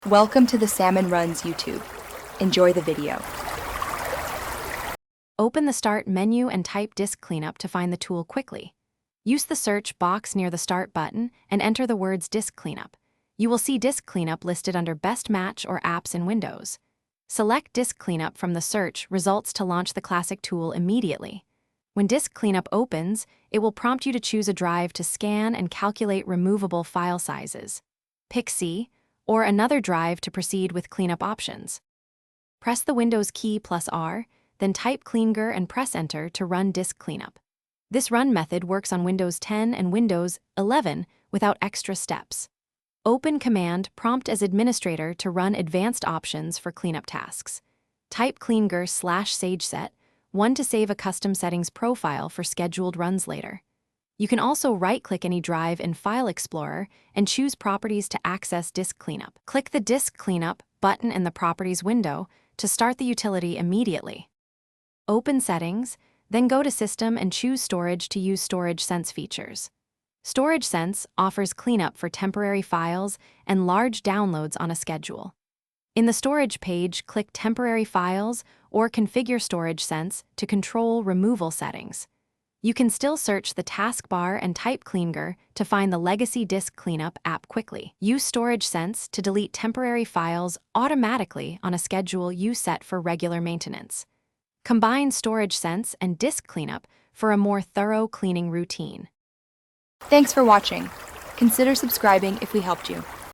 Welcome to the Salmon Runs YouTube. Enjoy the video. Open the Start menu and type Disk Cleanup to find the tool quickly. Use the search box near the Start button and enter the words Disk Cleanup. You will see Disk Cleanup listed under Best Match or Apps in Windows. Select Disk Cleanup from the search results to launch the classic tool immediately. When Disk Cleanup opens, it will prompt you to choose a drive to scan and calculate removable file sizes. Pick C, or another drive to proceed with cleanup options. Press the Windows key plus R, then type cleanger and press Enter to run Disk Cleanup. This run method works on Windows 10 and Windows 11 without extra steps. Open Command Prompt as administrator to run advanced options for cleanup tasks. Type cleanger/sageset, one to save a custom settings profile for scheduled runs later. You can also right-click any drive in File Explorer and choose Properties to access Disk Cleanup. Click the Disk Cleanup button in the Properties window to start the utility immediately. Open Settings, then go to System and choose Storage to use Storage Sense features. Storage Sense offers cleanup for temporary files and large downloads on a schedule. In the Storage page, click Temporary Files or Configure Storage Sense to control removal settings. You can still search the taskbar and type Cleanger to find the Legacy Disk Cleanup app quickly. Use Storage Sense to delete temporary files automatically on a schedule you set for regular maintenance. Combine Storage Sense and Disk Cleanup for a more thorough cleaning routine. Thanks for watching. Consider subscribing if we helped you.